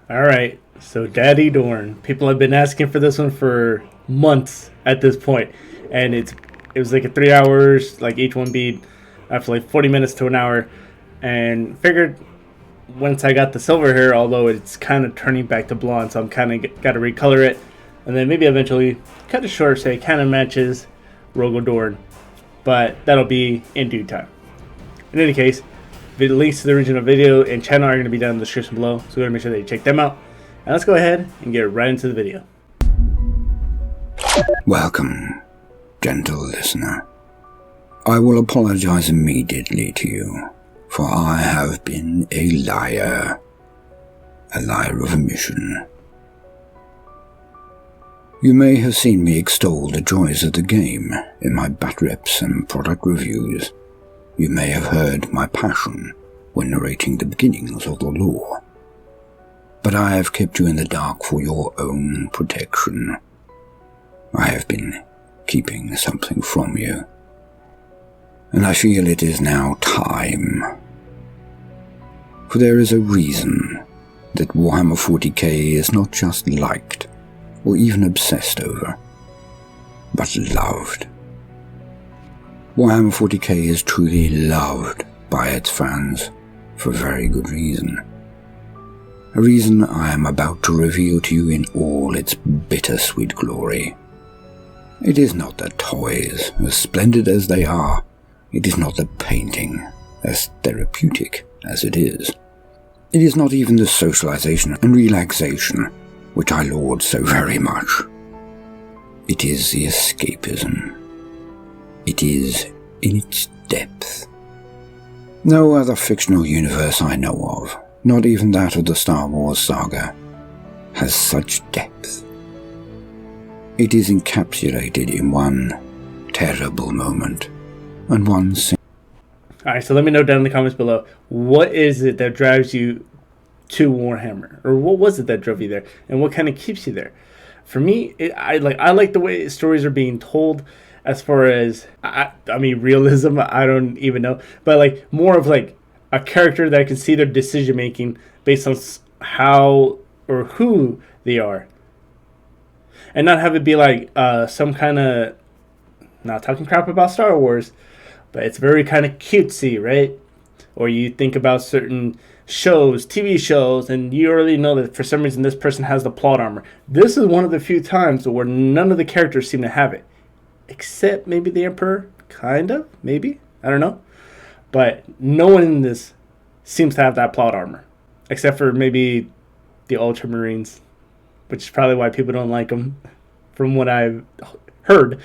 Alright, so Daddy Dorn. People have been asking for this one for months at this point. And it was like a 3 hours, like each one beat after like 40 minutes to an hour. And figured once I got the silver hair, although it's kind of turning back to blonde, so I'm kind of got to recolor it. And then maybe eventually cut it short so it kind of matches Rogal Dorn. But that'll be in due time. In any case, the links to the original video and channel are going to be down in the description below, so we're going to make sure that you check them out. And let's go ahead and get right into the video. Welcome, gentle listener. I will apologize immediately to you, for I have been a liar of omission. You may have seen me extol the joys of the game in my bat reps and product reviews. You may have heard my passion when narrating the beginnings of the lore. But I have kept you in the dark for your own protection. I have been keeping something from you, and I feel it is now time. For there is a reason that Warhammer 40k is not just liked or even obsessed over, but loved. Warhammer 40k is truly loved by its fans for very good reason. A reason I am about to reveal to you in all its bittersweet glory. It is not the toys, as splendid as they are. It is not the painting, as therapeutic as it is. It is not even the socialization and relaxation, which I laud so very much. It is the escapism. It is in its depth. No other fictional universe I know of, not even that of the Star Wars saga, has such depth. It is encapsulated in one terrible moment, and one Alright, so let me know down in the comments below, what is it that drives you to Warhammer? Or what was it that drove you there? And what kind of keeps you there? For me, I like the way stories are being told. As far as, I mean, realism, I don't even know. But, like, more of, like, a character that I can see their decision-making based on how or who they are. And not have it be, like, some kind of, not talking crap about Star Wars, but it's very kind of cutesy, right? Or you think about certain shows, TV shows, and you already know that for some reason this person has the plot armor. This is one of the few times where none of the characters seem to have it. Except maybe the Emperor, kind of, maybe, I don't know. But no one in this seems to have that plot armor. Except for maybe the Ultramarines, which is probably why people don't like them, from what I've heard.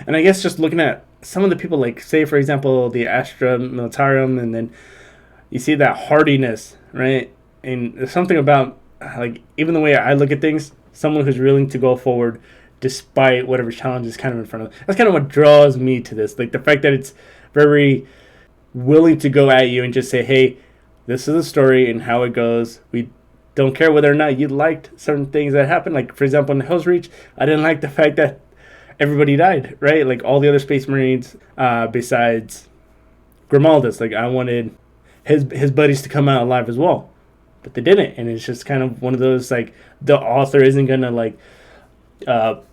And I guess just looking at some of the people, like, say, for example, the Astra Militarum, and then you see that hardiness, right? And there's something about, like, even the way I look at things, someone who's willing to go forward despite whatever challenge is kind of in front of them. That's kind of what draws me to this. Like, the fact that it's very willing to go at you and just say, hey, this is the story and how it goes. We don't care whether or not you liked certain things that happened. Like, for example, in Hell's Reach, I didn't like the fact that everybody died, right? Like, all the other Space Marines, besides Grimaldus. Like, I wanted his buddies to come out alive as well. But they didn't. And it's just kind of one of those, like, the author isn't going to, like,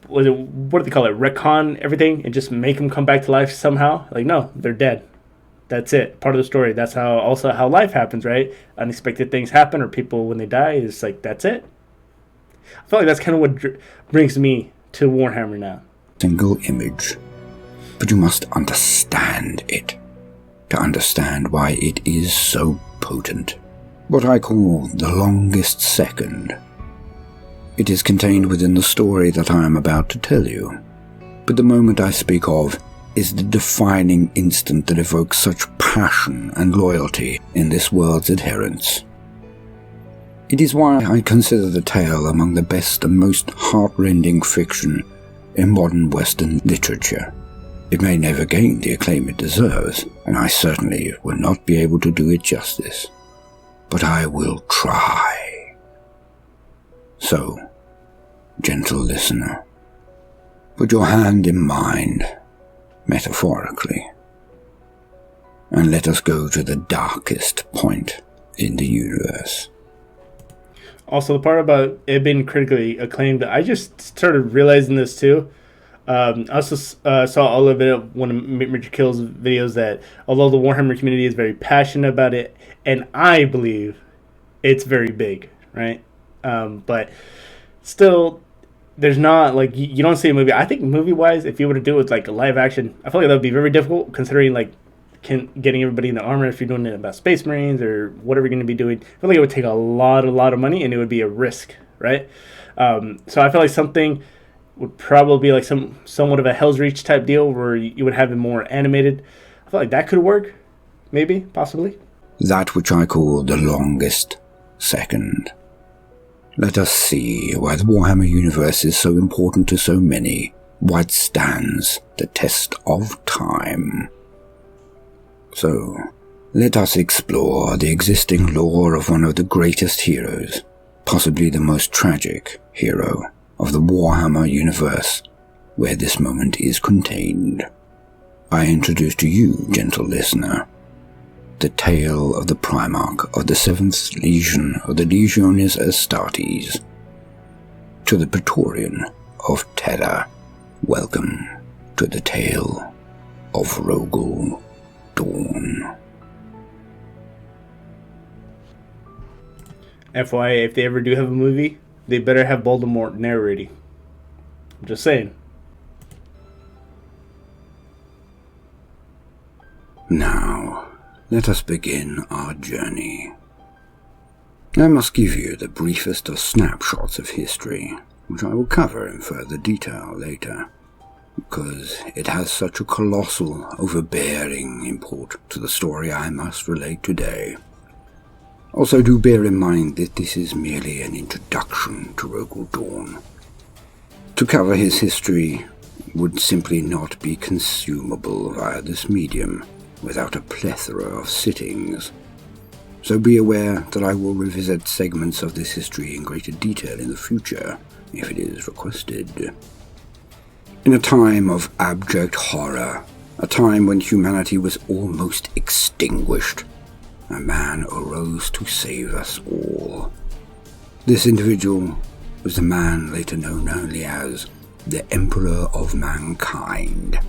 what do they call it? Retcon everything and just make them come back to life somehow. Like, no, they're dead. That's it. Part of the story. That's how life happens, right? Unexpected things happen, or people when they die, it's like, that's it. I feel like that's kind of what brings me to Warhammer now. Single image, but you must understand it to understand why it is so potent. What I call the longest second. It is contained within the story that I am about to tell you, but the moment I speak of is the defining instant that evokes such passion and loyalty in this world's adherents. It is why I consider the tale among the best and most heart-rending fiction in modern Western literature. It may never gain the acclaim it deserves, and I certainly will not be able to do it justice, but I will try. So, gentle listener, put your hand in mine, metaphorically, and let us go to the darkest point in the universe. Also, the part about it being critically acclaimed, I just started realizing this too. I also saw all of it one of Major Kill's videos that although the Warhammer community is very passionate about it, and I believe it's very big, right? But still, there's not like you don't see a movie. I think movie wise, if you were to do it with like a live action, I feel like that would be very difficult considering like getting everybody in the armor if you're doing it about Space Marines or whatever you're going to be doing. I feel like it would take a lot of money and it would be a risk, right? So I feel like something would probably be like somewhat of a Hell's Reach type deal where you would have it more animated. I feel like that could work, maybe, possibly. That which I call the longest second. Let us see why the Warhammer universe is so important to so many, why it stands the test of time. So, let us explore the existing lore of one of the greatest heroes, possibly the most tragic hero of the Warhammer universe, where this moment is contained. I introduce to you, gentle listener, the tale of the Primarch of the 7th Legion of the Legiones Astartes. To the Praetorian of Terra, welcome to the tale of Rogal Dorn. FYI, if they ever do have a movie, they better have Baldermort narrating. I'm just saying. Now, let us begin our journey. I must give you the briefest of snapshots of history, which I will cover in further detail later, because it has such a colossal, overbearing import to the story I must relate today. Also, do bear in mind that this is merely an introduction to Rogal Dorn. To cover his history would simply not be consumable via this medium without a plethora of sittings. So be aware that I will revisit segments of this history in greater detail in the future, if it is requested. In a time of abject horror, a time when humanity was almost extinguished, a man arose to save us all. This individual was the man later known only as the Emperor of Mankind.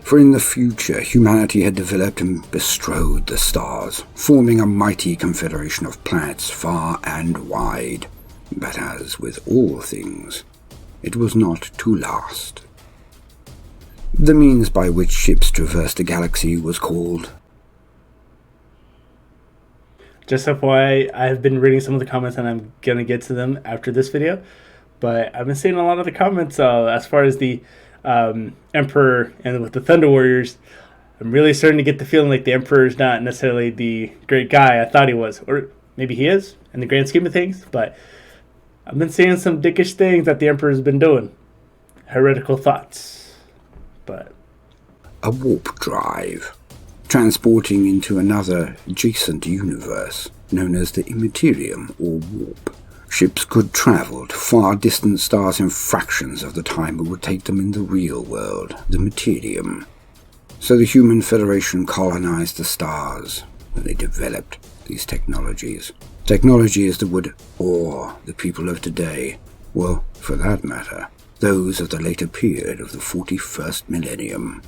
For in the future, humanity had developed and bestrode the stars, forming a mighty confederation of planets far and wide. But as with all things, it was not to last. The means by which ships traversed the galaxy was called... Just FYI, I've been reading some of the comments and I'm going to get to them after this video. But I've been seeing a lot of the comments as far as the Emperor and with the Thunder Warriors. I'm really starting to get the feeling like the Emperor is not necessarily the great guy I thought he was. Or maybe he is in the grand scheme of things. But I've been seeing some dickish things that the Emperor's been doing. Heretical thoughts. But a warp drive, transporting into another adjacent universe known as the Immaterium or Warp. Ships could travel to far distant stars in fractions of the time it would take them in the real world, the Materium. So the Human Federation colonized the stars when they developed these technologies. Technologies that would awe the people of today, well, for that matter, those of the later period of the 41st millennium.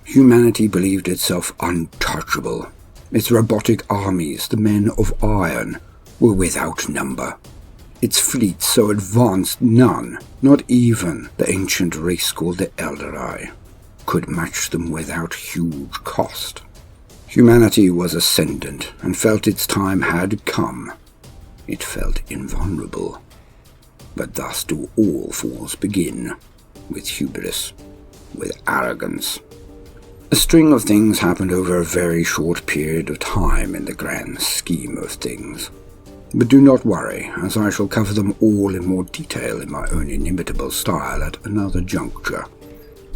Humanity believed itself untouchable. Its robotic armies, the men of iron, were without number. Its fleets so advanced none, not even the ancient race called the Eldari, could match them without huge cost. Humanity was ascendant and felt its time had come. It felt invulnerable. But thus do all falls begin, with hubris, with arrogance. A string of things happened over a very short period of time in the grand scheme of things. But do not worry, as I shall cover them all in more detail in my own inimitable style at another juncture.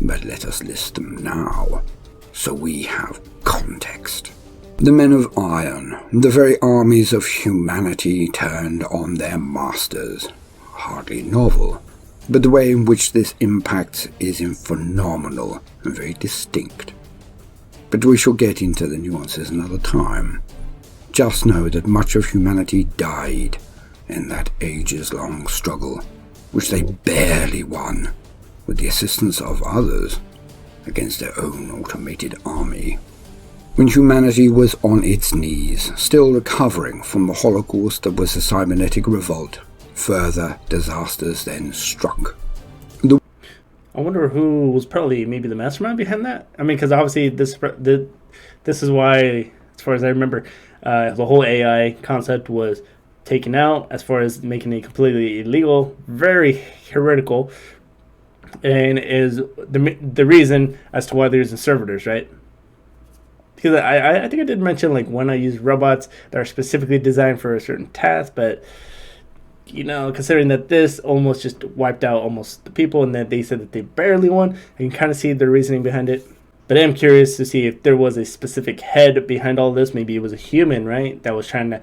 But let us list them now, so we have context. The men of iron, the very armies of humanity turned on their masters. Hardly novel, but the way in which this impacts is phenomenal and very distinct. But we shall get into the nuances another time. Just know that much of humanity died, in that ages-long struggle, which they barely won, with the assistance of others, against their own automated army. When humanity was on its knees, still recovering from the holocaust that was the cybernetic revolt, further disasters then struck. I wonder who was probably maybe the mastermind behind that. I mean, because obviously this is why, as far as I remember, the whole AI concept was taken out, as far as making it completely illegal, very heretical, and is the reason as to why they're using servitors, right? Because I think I did mention like when I use robots that are specifically designed for a certain task, but considering that this almost just wiped out almost the people, and that they said that they barely won, I can kind of see the reasoning behind it. But I am curious to see if there was a specific head behind all this. Maybe it was a human, right, that was trying to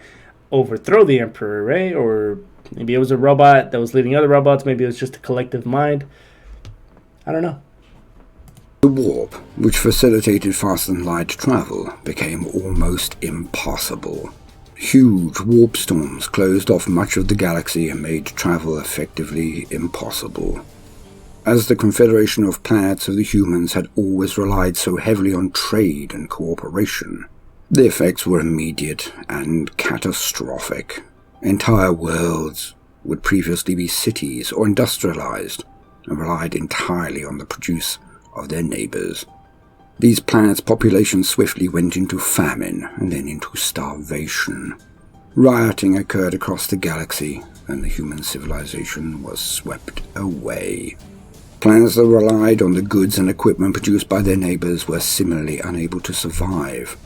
overthrow the Emperor, right? Or maybe it was a robot that was leading other robots. Maybe it was just a collective mind. I don't know. The warp, which facilitated fast and light travel, became almost impossible. Huge warp storms closed off much of the galaxy and made travel effectively impossible. As the Confederation of Planets of the Humans had always relied so heavily on trade and cooperation, the effects were immediate and catastrophic. Entire worlds would previously be cities or industrialized and relied entirely on the produce of their neighbors. These planets' populations swiftly went into famine and then into starvation. Rioting occurred across the galaxy, and the human civilization was swept away. Planets that relied on the goods and equipment produced by their neighbors were similarly unable to survive,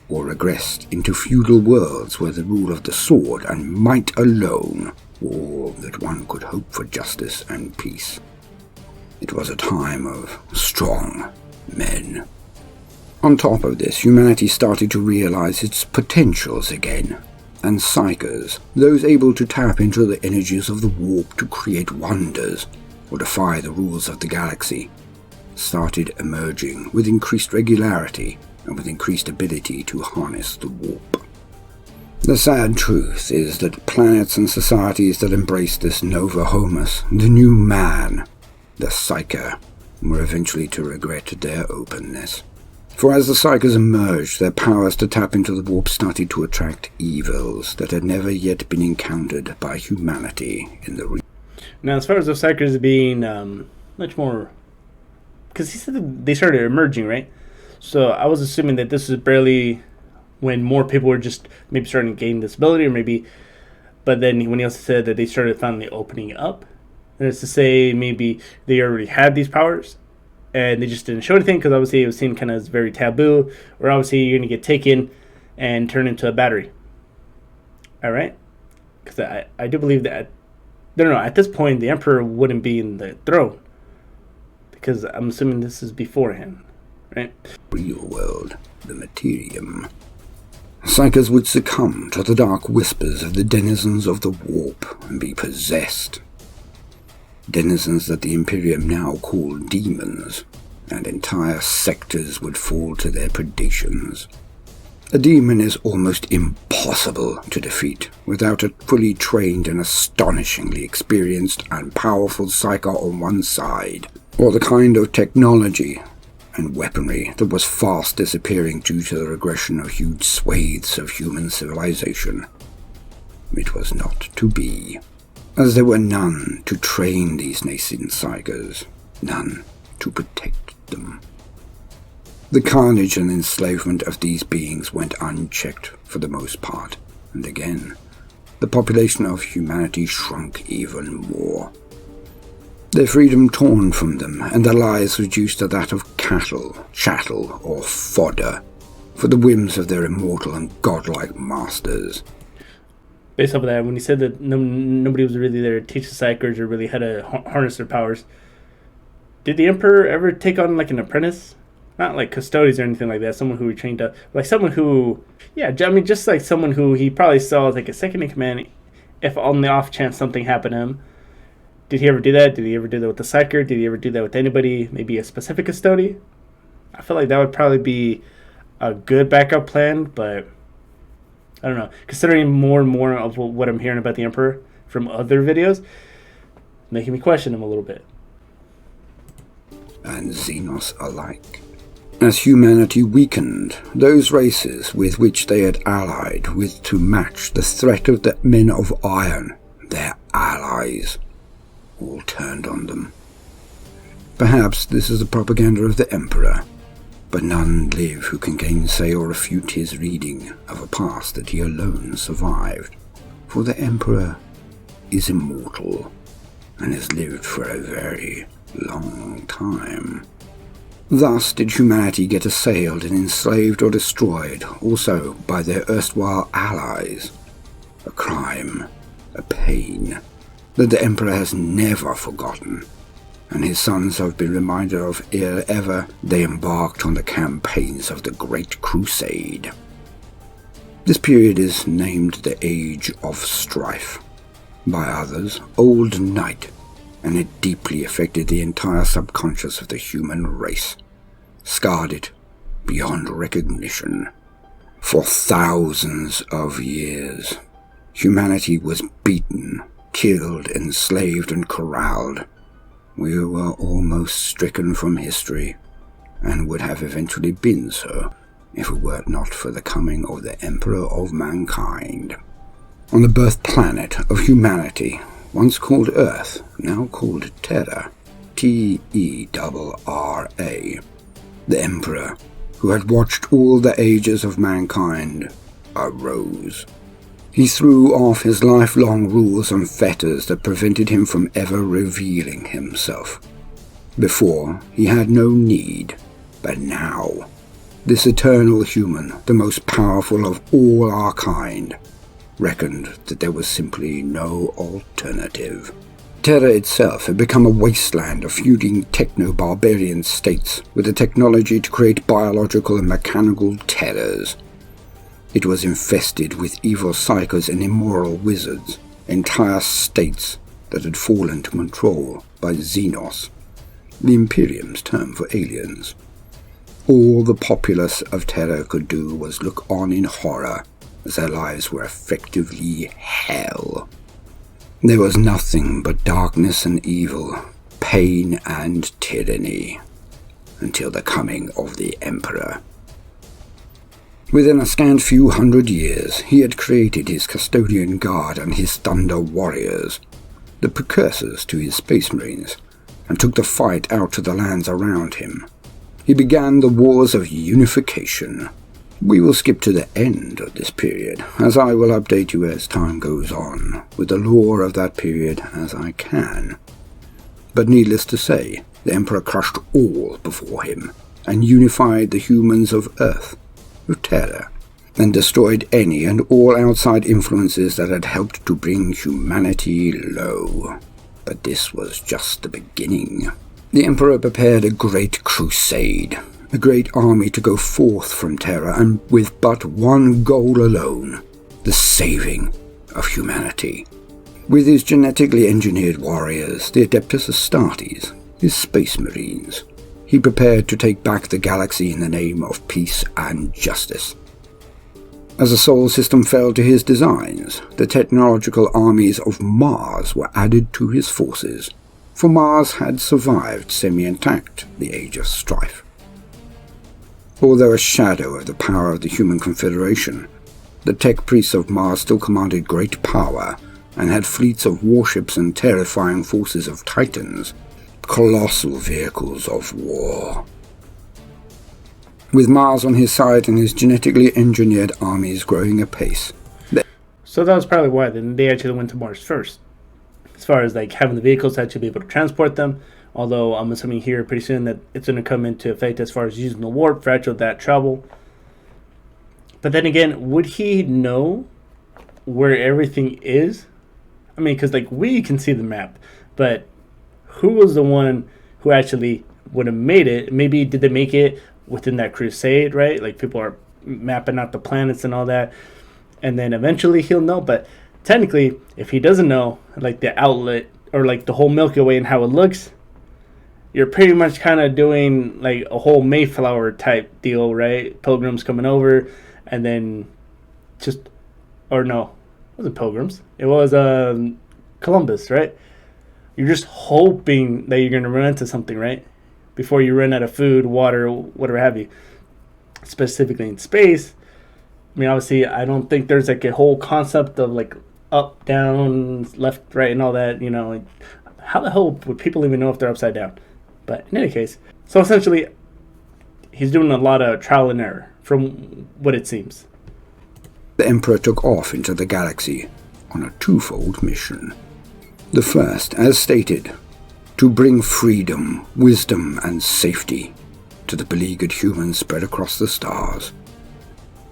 or regressed into feudal worlds where the rule of the sword and might alone were all that one could hope for justice and peace. It was a time of strong men. On top of this, humanity started to realize its potentials again, and psychers, those able to tap into the energies of the warp to create wonders or defy the rules of the galaxy, started emerging with increased regularity and with increased ability to harness the warp. The sad truth is that planets and societies that embraced this Nova Homus, the new man, the Psyker, were eventually to regret their openness. For as the Psykers emerged, their powers to tap into the warp started to attract evils that had never yet been encountered by humanity in the region. Now, as far as the Psykers being much more... Because he said that they started emerging, right? So I was assuming that this was barely when more people were just maybe starting to gain this ability, or maybe... But then when he also said that they started finally opening up, and it's to say maybe they already had these powers and they just didn't show anything because obviously it was seen kind of as very taboo, or obviously you're going to get taken and turned into a battery. All right? Because I do believe that, no, at this point the Emperor wouldn't be in the throne, because I'm assuming this is beforehand, right? Real world, the Materium. Psykers would succumb to the dark whispers of the denizens of the warp and be possessed. Denizens that the Imperium now called demons, and entire sectors would fall to their predations. A demon is almost impossible to defeat without a fully trained and astonishingly experienced and powerful psyker on one side, or the kind of technology and weaponry that was fast disappearing due to the regression of huge swathes of human civilization. It was not to be, as there were none to train these nascent psykers, none to protect them. The carnage and enslavement of these beings went unchecked for the most part, and again, the population of humanity shrunk even more. Their freedom torn from them, and their lives reduced to that of cattle, chattel, or fodder, for the whims of their immortal and godlike masters. Based off of that, when he said that nobody was really there to teach the Psykers or really had to harness their powers, did the Emperor ever take on like an apprentice? Not like custodians or anything like that, someone who he trained up, like someone who, just like someone who he probably saw as like a second in command if on the off chance something happened to him. Did he ever do that? Did he ever do that with the Psyker? Did he ever do that with anybody, maybe a specific custodian? I feel like that would probably be a good backup plan, but I don't know. Considering more and more of what I'm hearing about the Emperor from other videos, making me question him a little bit. And Xenos alike. As humanity weakened, those races with which they had allied with to match the threat of the men of iron, their allies, all turned on them. Perhaps this is the propaganda of the Emperor, but none live who can gainsay or refute his reading of a past that he alone survived. For the Emperor is immortal, and has lived for a very long time. Thus did humanity get assailed and enslaved or destroyed, also by their erstwhile allies. A crime, a pain, that the Emperor has never forgotten, and his sons have been reminded of ere ever they embarked on the campaigns of the Great Crusade. This period is named the Age of Strife, by others Old Night, and it deeply affected the entire subconscious of the human race, scarred it beyond recognition. For thousands of years, humanity was beaten, killed, enslaved, and corralled. We were almost stricken from history, and would have eventually been so if it were not for the coming of the Emperor of Mankind. On the birth planet of humanity, once called Earth, now called Terra, Terra, the Emperor, who had watched all the ages of mankind, arose. He threw off his lifelong rules and fetters that prevented him from ever revealing himself. Before, he had no need, but now, this eternal human, the most powerful of all our kind, reckoned that there was simply no alternative. Terra itself had become a wasteland of feuding techno-barbarian states with the technology to create biological and mechanical terrors. It was infested with evil psychos and immoral wizards, entire states that had fallen to control by Xenos, the Imperium's term for aliens. All the populace of Terra could do was look on in horror as their lives were effectively hell. There was nothing but darkness and evil, pain and tyranny, until the coming of the Emperor. Within a scant few hundred years, he had created his Custodian Guard and his Thunder Warriors, the precursors to his Space Marines, and took the fight out to the lands around him. He began the Wars of Unification. We will skip to the end of this period, as I will update you as time goes on, with the lore of that period as I can. But needless to say, the Emperor crushed all before him, and unified the humans of Earth, of Terra, and destroyed any and all outside influences that had helped to bring humanity low. But this was just the beginning. The Emperor prepared a great crusade, a great army to go forth from Terra, and with but one goal alone, the saving of humanity. With his genetically engineered warriors, the Adeptus Astartes, his Space Marines, he prepared to take back the galaxy in the name of peace and justice. As the Sol system fell to his designs, the technological armies of Mars were added to his forces, for Mars had survived semi-intact the Age of Strife. Although a shadow of the power of the human confederation, the tech priests of Mars still commanded great power and had fleets of warships and terrifying forces of Titans, colossal vehicles of war. With Mars on his side and his genetically engineered armies growing apace. So that was probably why then they actually went to Mars first. As far as like having the vehicles to actually be able to transport them. Although I'm assuming here pretty soon that it's going to come into effect as far as using the warp for actual that travel. But then again, would he know where everything is? I mean, because like we can see the map, but who was the one who actually would have made it? Maybe did they make it within that crusade, right? Like people are mapping out the planets and all that. And then eventually he'll know. But technically, if he doesn't know, like the outlet or like the whole Milky Way and how it looks, you're pretty much kind of doing like a whole Mayflower type deal, right? Pilgrims coming over and then just or no, it wasn't Pilgrims. It was Columbus, right? You're just hoping that you're going to run into something, right? Before you run out of food, water, whatever have you. Specifically in space, I mean, obviously, I don't think there's like a whole concept of like up, down, left, right, and all that. Like, how the hell would people even know if they're upside down? But in any case, so essentially, he's doing a lot of trial and error, from what it seems. The Emperor took off into the galaxy on a twofold mission. The first, as stated, to bring freedom, wisdom, and safety to the beleaguered humans spread across the stars.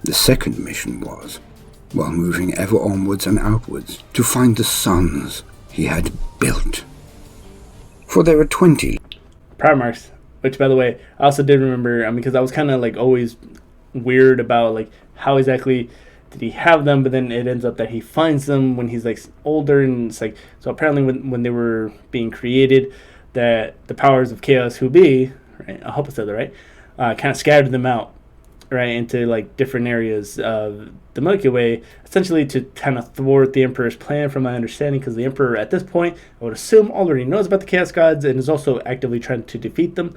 The second mission was, while moving ever onwards and outwards, to find the suns he had built. For there are 20 Primarchs, which, by the way, I also did remember, because I was kind of like always weird about like how exactly did he have them, but then it ends up that he finds them when he's like older, and it's like, so apparently when they were being created, that the powers of chaos who be, right, I hope I said that right, kind of scattered them out, right, into like different areas of the Milky Way, essentially to kind of thwart the Emperor's plan, from my understanding, because the Emperor at this point, I would assume, already knows about the Chaos Gods and is also actively trying to defeat them.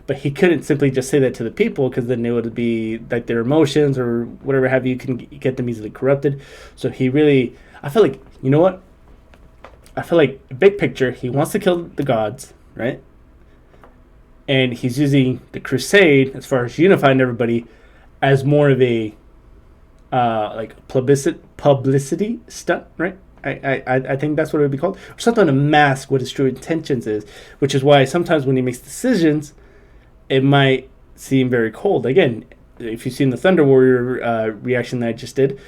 But he couldn't simply just say that to the people, because then it would be like their emotions or whatever have you can get them easily corrupted. So he really, I feel like, you know what? I feel like, big picture, he wants to kill the gods, right? And he's using the crusade, as far as unifying everybody, as more of a like publicity stunt, right? I think that's what it would be called, or something to mask what his true intentions is, which is why sometimes when he makes decisions, it might seem very cold. Again, if you've seen the Thunder Warrior reaction that I just did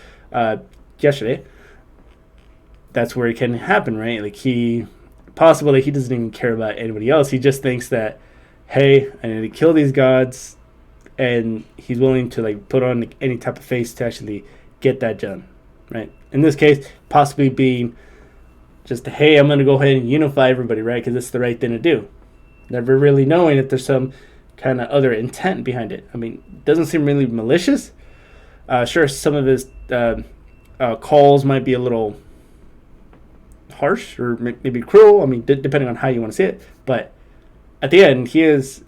yesterday, that's where it can happen, right? Like, he possibly he doesn't even care about anybody else. He just thinks that, hey, I need to kill these gods, and he's willing to like put on any type of face to actually get that done, right? In this case, possibly being just, hey, I'm going to go ahead and unify everybody, right? Because it's the right thing to do. Never really knowing if there's some kind of other intent behind it. I mean, it doesn't seem really malicious. Sure, some of his calls might be a little harsh or maybe cruel. I mean, depending on how you want to see it. But at the end, he is,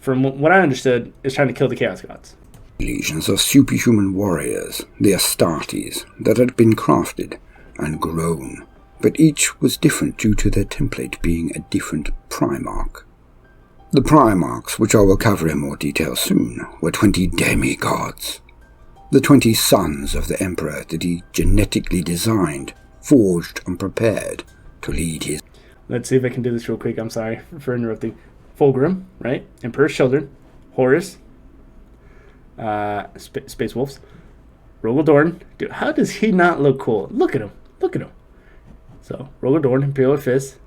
from what I understood, is trying to kill the Chaos Gods. Legions of superhuman warriors, the Astartes, that had been crafted and grown, but each was different due to their template being a different Primarch. The Primarchs, which I will cover in more detail soon, were 20 demigods, the 20 sons of the Emperor that he genetically designed, forged and prepared to lead his... Let's see if I can do this real quick. I'm sorry for interrupting. Fulgrim, right? Emperor's children. Horus. Space Wolves. Rogal Dorn. Dude, how does he not look cool? Look at him. Look at him. So, Rogal Dorn, Imperial Fist.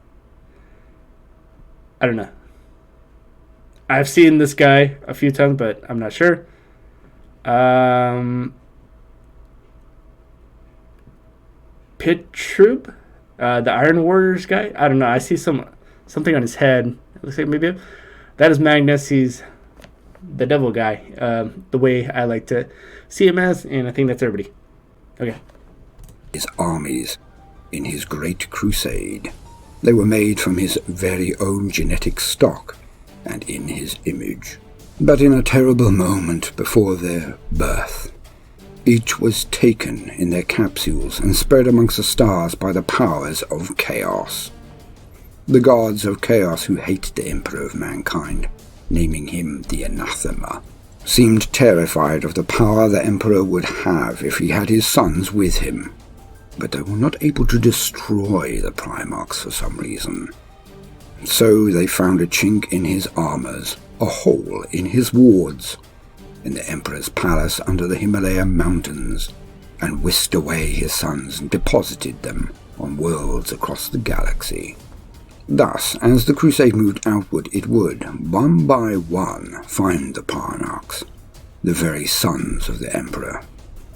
I don't know. I've seen this guy a few times, but I'm not sure. Pitrub, the Iron Warriors guy. I don't know. I see something on his head. It looks like maybe that is Magnus. He's the devil guy, the way I like to see him as, and I think that's everybody. Okay. His armies in his great crusade. They were made from his very own genetic stock and in his image. But in a terrible moment before their birth, each was taken in their capsules and spread amongst the stars by the powers of chaos. The gods of chaos, who hated the Emperor of mankind, naming him the Anathema, seemed terrified of the power the Emperor would have if he had his sons with him, but they were not able to destroy the Primarchs for some reason. So they found a chink in his armors, a hole in his wards, in the Emperor's palace under the Himalaya mountains, and whisked away his sons and deposited them on worlds across the galaxy. Thus, as the crusade moved outward, it would, one by one, find the Primarchs, the very sons of the Emperor,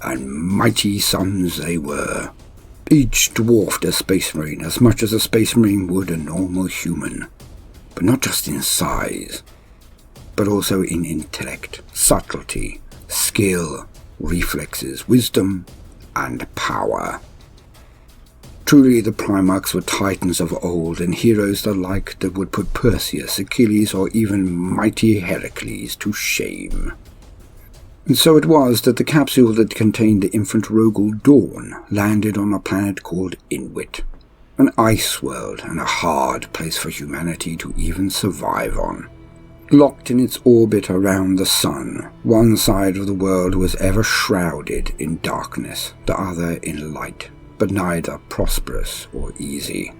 and mighty sons they were. Each dwarfed a Space Marine as much as a Space Marine would a normal human, but not just in size, but also in intellect, subtlety, skill, reflexes, wisdom, and power. Truly the Primarchs were titans of old, and heroes the like that would put Perseus, Achilles, or even mighty Heracles to shame. And so it was that the capsule that contained the infant Rogal Dorn landed on a planet called Inwit, an ice world and a hard place for humanity to even survive on. Locked in its orbit around the sun, one side of the world was ever shrouded in darkness, the other in light, but neither prosperous or easy.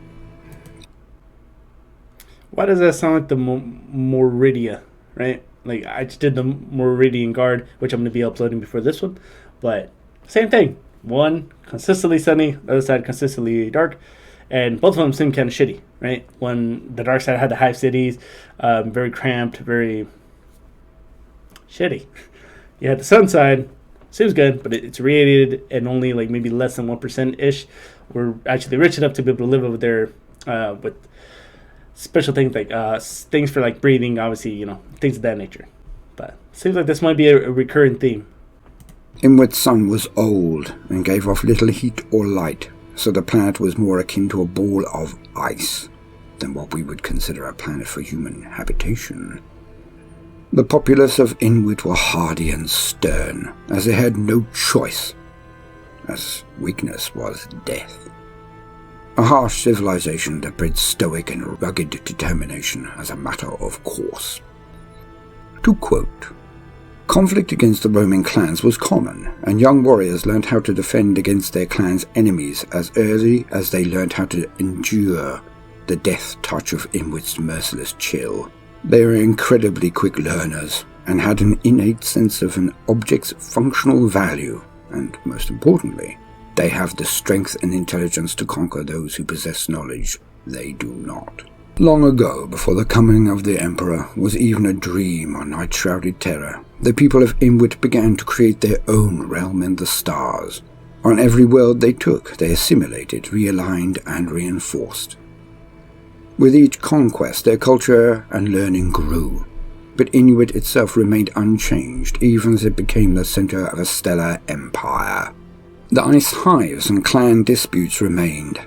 Why does that sound like the Moridia, right? Like, I just did the Meridian Guard, which I'm going to be uploading before this one, but same thing. One, consistently sunny, the other side consistently dark, and both of them seem kind of shitty, right? One, the dark side had the hive cities, very cramped, very shitty. You had the sun side, seems good, but it's radiated, and only like maybe less than 1%-ish were actually rich enough to be able to live over there with special things like things for like breathing, obviously, things of that nature. But seems like this might be a recurring theme. Inwit's sun was old and gave off little heat or light, so the planet was more akin to a ball of ice than what we would consider a planet for human habitation. The populace of Inwit were hardy and stern, as they had no choice, as weakness was death. A harsh civilization that bred stoic and rugged determination as a matter of course. To quote, "Conflict against the roaming clans was common, and young warriors learned how to defend against their clan's enemies as early as they learned how to endure the death touch of Inwit's merciless chill. They were incredibly quick learners, and had an innate sense of an object's functional value, and most importantly, they have the strength and intelligence to conquer those who possess knowledge they do not." Long ago, before the coming of the Emperor was even a dream or night-shrouded terror, the people of Inwit began to create their own realm in the stars. On every world they took, they assimilated, realigned, and reinforced. With each conquest, their culture and learning grew, but Inwit itself remained unchanged, even as it became the center of a stellar empire. The ice hives and clan disputes remained,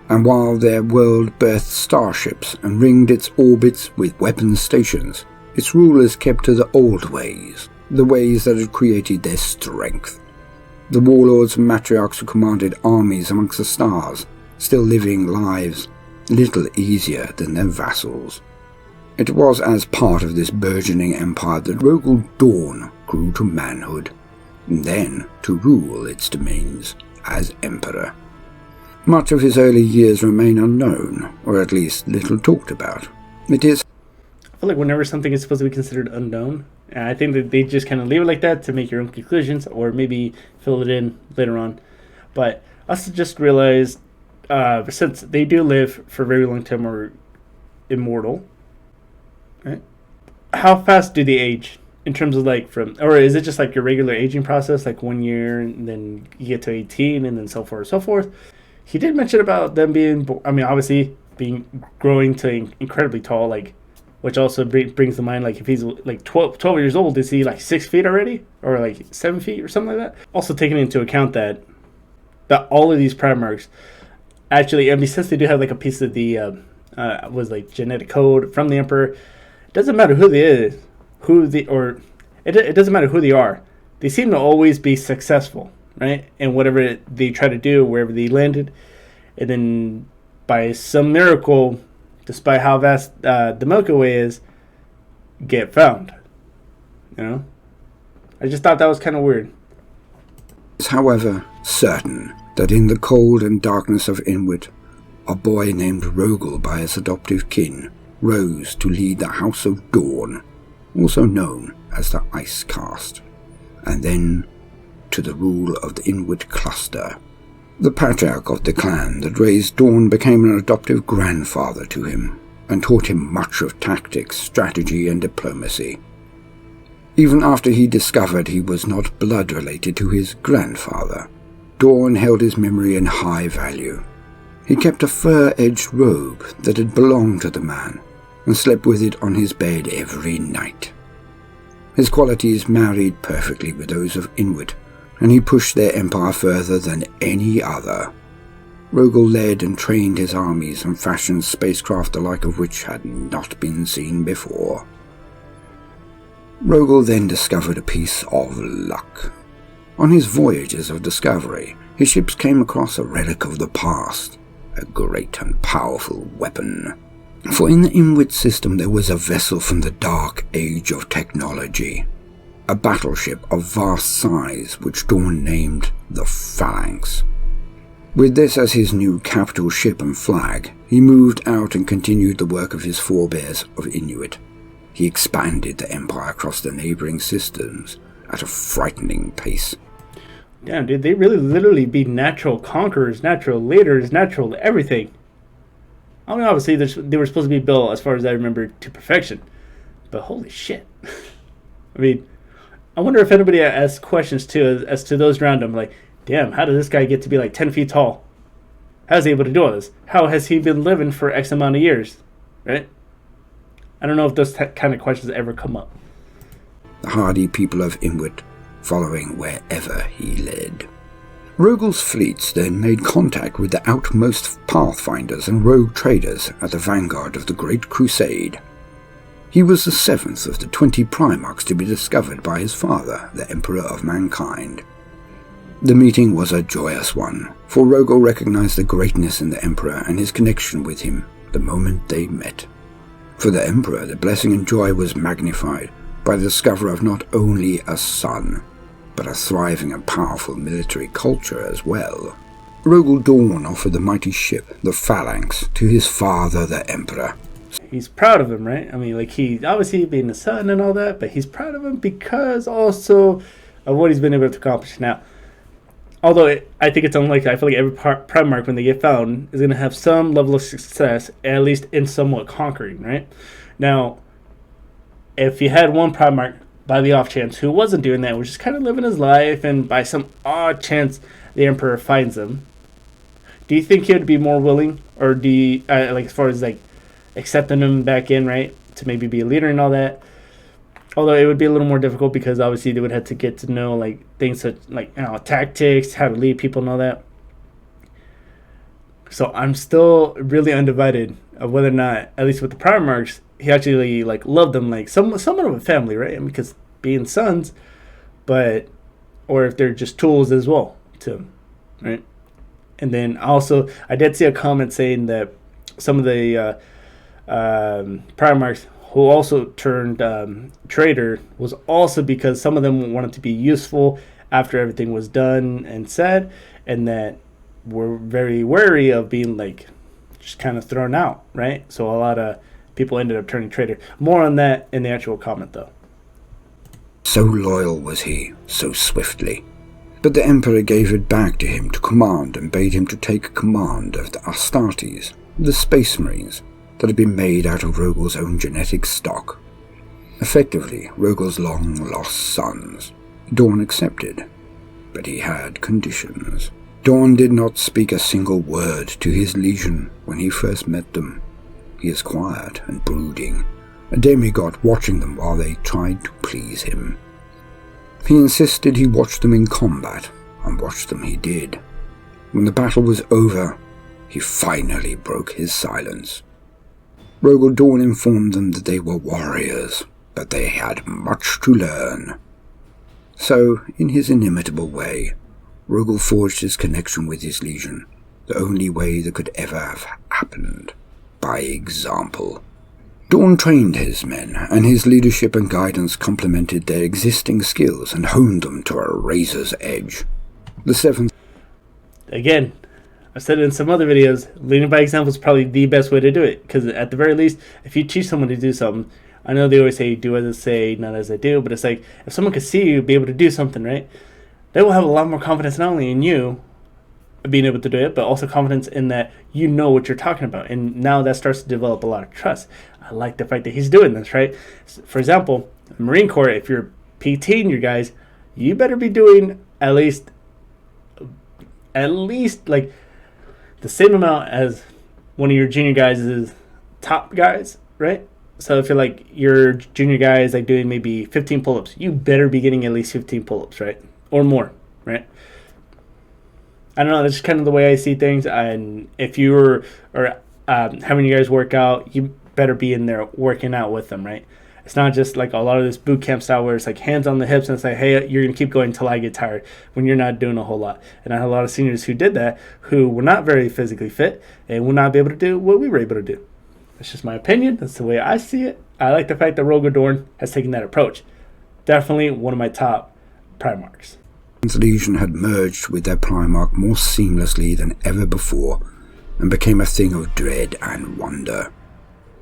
and while their world birthed starships and ringed its orbits with weapons stations, its rulers kept to the old ways, the ways that had created their strength. The warlords and matriarchs who commanded armies amongst the stars, still living lives little easier than their vassals. It was as part of this burgeoning empire that Rogal Dorn grew to manhood, and then to rule its domains as emperor. Much of his early years remain unknown, or at least little talked about. I feel like whenever something is supposed to be considered unknown, and I think that they just kind of leave it like that to make your own conclusions, or maybe fill it in later on. But I also just realized, since they do live for a very long time or immortal, right? How fast do they age? In terms of like or is it just like your regular aging process, like 1 year, and then you get to 18, and then so forth and so forth? He did mention about them obviously growing to incredibly tall, like, which also brings to mind, like, if he's like 12 years old, is he like 6 feet already, or like 7 feet or something like that? Also taking into account that all of these Primarchs actually, since they do have like a piece of the genetic code from the Emperor, it doesn't matter who it doesn't matter who they are. They seem to always be successful, right? And whatever they try to do, wherever they landed, and then by some miracle, despite how vast the Milky Way is, get found. I just thought that was kind of weird. It's however certain that in the cold and darkness of Inwit, a boy named Rogal by his adoptive kin rose to lead the House of Dorn, also known as the Ice Caste, and then to the rule of the Inwit cluster. The patriarch of the clan that raised Dorn became an adoptive grandfather to him, and taught him much of tactics, strategy, and diplomacy. Even after he discovered he was not blood related to his grandfather, Dorn held his memory in high value. He kept a fur-edged robe that had belonged to the man, and slept with it on his bed every night. His qualities married perfectly with those of Inwit, and he pushed their empire further than any other. Rogal led and trained his armies and fashioned spacecraft the like of which had not been seen before. Rogal then discovered a piece of luck. On his voyages of discovery, his ships came across a relic of the past, a great and powerful weapon. For in the Inwit system there was a vessel from the dark age of technology, a battleship of vast size which Dorn named the Phalanx. With this as his new capital ship and flag, he moved out and continued the work of his forebears of Inuit. He expanded the empire across the neighboring systems at a frightening pace. Damn, dude, they really literally be natural conquerors, natural leaders, natural everything. I mean, obviously, they were supposed to be built, as far as I remember, to perfection. But holy shit. I mean, I wonder if anybody asks questions, too, as to those around him. Like, damn, how did this guy get to be like 10 feet tall? How is he able to do all this? How has he been living for X amount of years? Right? I don't know if those kind of questions ever come up. The hardy people of Inwit following wherever he led. Rogal's fleets then made contact with the outmost pathfinders and rogue traders at the vanguard of the Great Crusade. He was the 7th of the 20 Primarchs to be discovered by his father, the Emperor of Mankind. The meeting was a joyous one, for Rogal recognized the greatness in the Emperor and his connection with him the moment they met. For the Emperor, the blessing and joy was magnified by the discovery of not only a son, but a thriving and powerful military culture as well. Rogal Dorn offered the mighty ship, the Phalanx, to his father, the Emperor. He's proud of him, right? I mean, like, he obviously being a son and all that, but he's proud of him because also of what he's been able to accomplish. Now, although I think it's unlikely, I feel like every Primarch, when they get found, is going to have some level of success, at least in somewhat conquering, right? Now, if you had one Primarch, by the off chance, who wasn't doing that, was just kind of living his life, and by some odd chance the Emperor finds him, do you think he would be more willing, or do you, like, as far as like accepting him back in, right, to maybe be a leader and all that? Although it would be a little more difficult because obviously they would have to get to know like things such like, you know, tactics, how to lead people and all that. So I'm still really undivided of whether or not, at least with the Primarchs, he actually like loved them like somewhat of a family, right? I mean, because being sons, but or if they're just tools as well to him, right? And then also I did see a comment saying that some of the Primarchs who also turned traitor was also because some of them wanted to be useful after everything was done and said, and that were very wary of being like just kind of thrown out, right? So a lot of people ended up turning traitor. More on that in the actual comment, though. So loyal was he, so swiftly. But the Emperor gave it back to him to command and bade him to take command of the Astartes, the Space Marines, that had been made out of Rogal's own genetic stock. Effectively, Rogal's long-lost sons. Dorn accepted, but he had conditions. Dorn did not speak a single word to his legion when he first met them. He is quiet and brooding, a demigod watching them while they tried to please him. He insisted he watched them in combat, and watch them he did. When the battle was over, he finally broke his silence. Rogal Dorn informed them that they were warriors, but they had much to learn. So, in his inimitable way, Rogal forged his connection with his legion, the only way that could ever have happened, by example. Dorn trained his men, and his leadership and guidance complemented their existing skills and honed them to a razor's edge. The seventh... Again, I've said it in some other videos, leading by example is probably the best way to do it, because at the very least, if you teach someone to do something, I know they always say, do as I say, not as I do, but it's like, if someone could see you be able to do something, right, they will have a lot more confidence not only in you being able to do it, but also confidence in that you know what you're talking about, and now that starts to develop a lot of trust. I like the fact that he's doing this, right? For example, Marine Corps, if you're PTing your guys, you better be doing at least like the same amount as one of your junior guys is top guys, right? So if you're like your junior guy is like doing maybe 15 pull-ups, you better be getting at least 15 pull-ups, right? Or more, right? I don't know. That's just kind of the way I see things. And if you're having you guys work out, you better be in there working out with them, right? It's not just like a lot of this boot camp style where it's like hands on the hips and it's like, hey, you're going to keep going until I get tired when you're not doing a whole lot. And I had a lot of seniors who did that who were not very physically fit and will not be able to do what we were able to do. That's just my opinion. That's the way I see it. I like the fact that Rogal Dorn has taken that approach. Definitely one of my top Primarchs. The Legion had merged with their Primarch more seamlessly than ever before and became a thing of dread and wonder.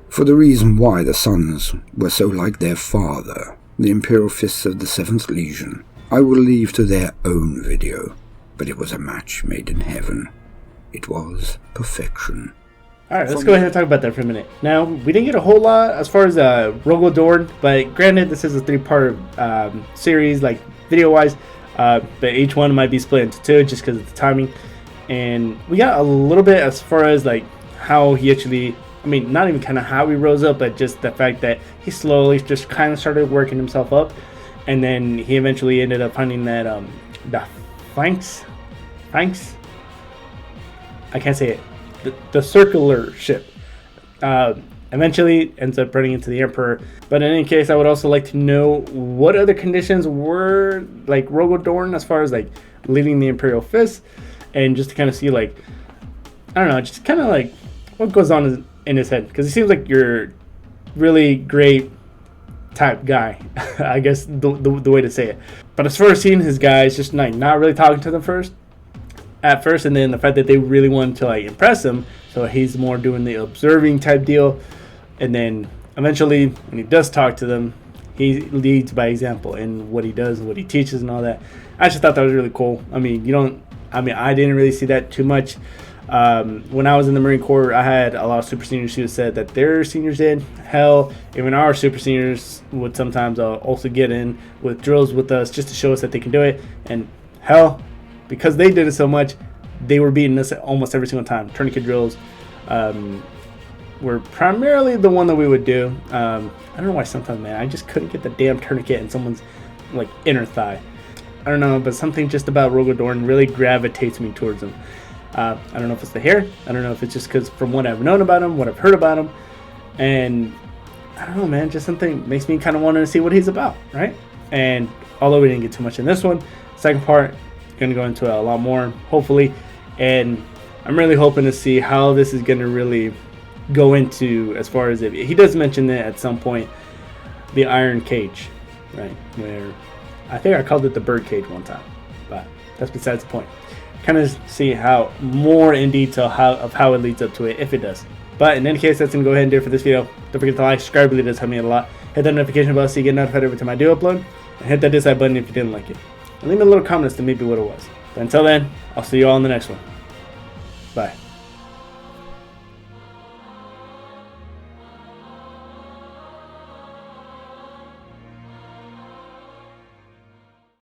For the reason why the Sons were so like their father, the Imperial Fists of the 7th Legion, I will leave to their own video, but it was a match made in heaven. It was perfection. Alright, let's go ahead and talk about that for a minute. Now, we didn't get a whole lot as far as Rogal Dorn, but granted, this is a 3-part series, like video-wise, but each one might be split into 2 just because of the timing. And we got a little bit as far as like how he actually, I mean, not even kind of how he rose up, but just the fact that he slowly just kind of started working himself up. And then he eventually ended up finding that, the Fanks? I can't say it. The circular ship eventually ends up running into the Emperor. But in any case, I would also like to know what other conditions were like Rogal Dorn as far as like leading the Imperial Fist, and just to kind of see like, I don't know, just kind of like what goes on in his head, because he seems like you're really great type guy. I guess the way to say it. But as far as seeing his guys, just like not really talking to them at first, and then the fact that they really wanted to like impress him, so he's more doing the observing type deal, and then eventually when he does talk to them, he leads by example in what he does and what he teaches and all that. I just thought that was really cool. I mean, I didn't really see that too much. When I was in the Marine Corps, I had a lot of super seniors who said that their seniors did. Hell, even our super seniors would sometimes also get in with drills with us just to show us that they can do it. And hell, because they did it so much, they were beating us almost every single time. Tourniquet drills were primarily the one that we would do. I don't know why sometimes, man, I just couldn't get the damn tourniquet in someone's like inner thigh. I don't know, but something just about Rogal Dorn really gravitates me towards him. I don't know if it's the hair. I don't know if it's just because from what I've known about him, what I've heard about him, and I don't know, man, just something makes me kind of want to see what he's about, right? And although we didn't get too much in this one, second part, going to go into a lot more, hopefully, and I'm really hoping to see how this is going to really go into, as far as if he does mention that at some point, the Iron Cage, right, where I think I called it the bird cage one time, but that's besides the point. Kind of see how more in detail how it leads up to it, if it does. But in any case, that's going to go ahead and do it for this video. Don't forget to like, subscribe, really does help me a lot. Hit that notification bell so you get notified every time I do upload, and hit that dislike button if you didn't like it. And leave me a little comment as to maybe what it was. But until then, I'll see you all in the next one. Bye.